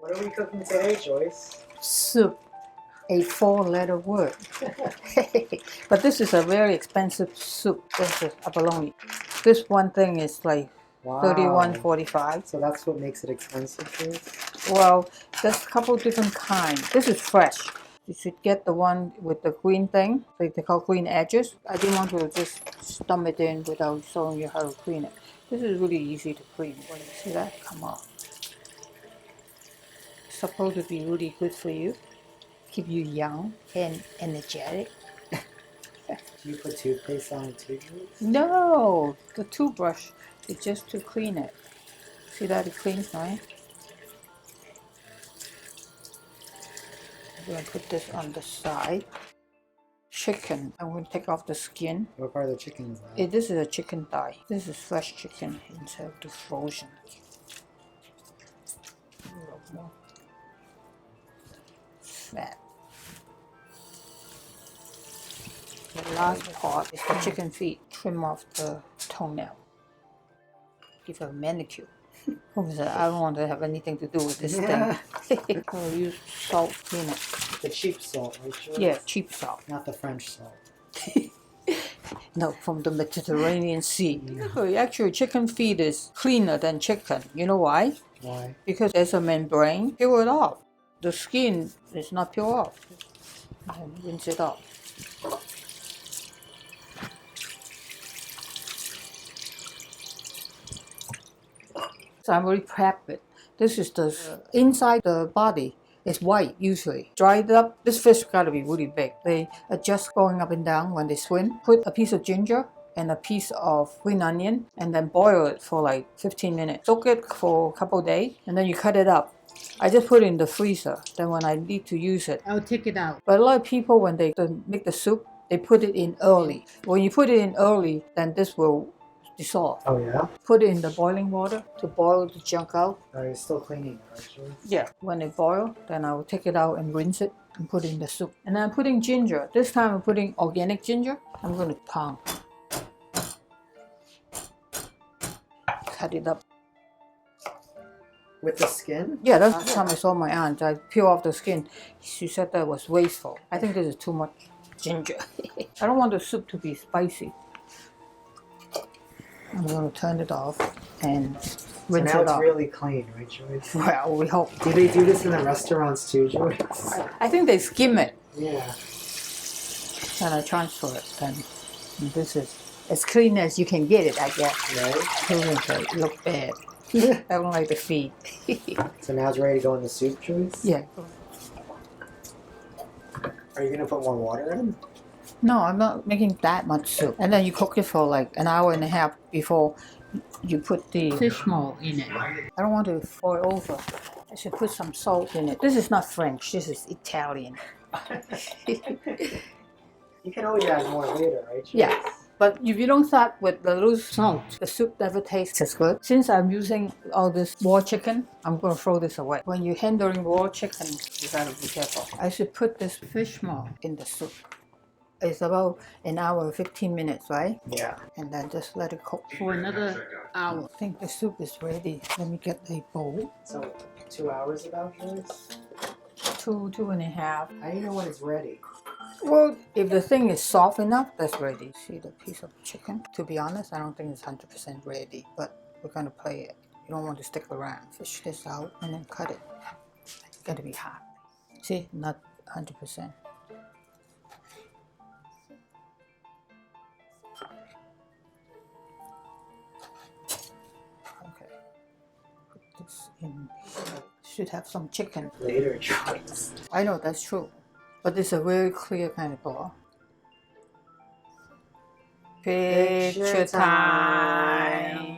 What are we cooking today, Joyce? Soup, a 4-letter word. But this is a very expensive soup. This is abalone. This one thing is like Wow. $31.45. So that's what makes it expensive, Joyce? Well, there's a couple different kinds. This is fresh. You should get the one with the green thing, like they call green edges. I didn't want to just stump it in without showing you how to clean it. This is really easy to clean. When you see that come off. It's supposed to be really good for you. Keep you young and energetic. Do you put toothpaste on it too, Joyce? No, the toothbrush is just to clean it. See that it cleans, right? I'm going to put this on the side. Chicken. I'm going to take off the skin. What part of the chicken is that? This is a chicken thigh. This is fresh chicken instead of the frozen. A little more fat. The last part is the chicken feet. Trim off the toenail. Give it a manicure. I don't want to have anything to do with this thing. We'll use salt in it. The cheap salt, right, Joyce? Yeah, cheap salt. Not the French salt. No, from the Mediterranean Sea. Actually, chicken feet is cleaner than chicken. You know why? Why? Because there's a membrane. Peel it off. The skin is not peeled off. And rinse it off. So I'm already prepped it. This is the inside the body. It's white usually. Dried up. This fish gotta be really big. They adjust going up and down when they swim. Put a piece of ginger and a piece of green onion and then boil it for like 15 minutes. Soak it for a couple of days and then you cut it up. I just put it in the freezer. Then when I need to use it, I'll take it out. But a lot of people, when they make the soup, they put it in early. When you put it in early, then this will dissolve. Oh, yeah? Put it in the boiling water to boil the junk out. You're still cleaning it, right, Joyce? Yeah. When it boils, then I will take it out and rinse it and put it in the soup. And then I'm putting ginger. This time I'm putting organic ginger. I'm going to pound. Cut it up. With the skin? Yeah, that's the time I saw my aunt. I peel off the skin. She said that was wasteful. I think this is too much ginger. I don't want the soup to be spicy. I'm going to turn it off and rinse so now it it's off. really clean, right, Joyce? Well, we hope. Do they do this in the restaurants too, Joyce? I think they skim it. Yeah. And I transfer it. And this is as clean as you can get it, I guess. Right? It look bad. I don't like the feet. So now it's ready to go in the soup, Joyce? Yeah. Are you going to put more water in? No, I'm not making that much soup. And then you cook it for like an hour and a half before you put the fish mold in it. I don't want to boil over. I should put some salt in it. This is not French, this is Italian. You can always add more later, right, Joyce? Yeah, but if you don't start with the loose salt, the soup never tastes as good. Since I'm using all this raw chicken, I'm going to throw this away. When you're handling raw chicken, you gotta be careful. I should put this fish mold in the soup. It's about an hour and 15 minutes, right? Yeah. And then just let it cook for another hour. I think the soup is ready. Let me get a bowl. So 2 hours about, Joyce? 2.5. How do you know when it's ready? Well, if the thing is soft enough, that's ready. See the piece of chicken? To be honest, I don't think it's 100% ready, but we're gonna play it. You don't want to stick around. Fish this out and then cut it. It's gotta be hot. See, not 100%. Okay. Put this in here. Should have some chicken. Later, Joyce. I know, that's true. But it's a very clear kind of color. Picture time.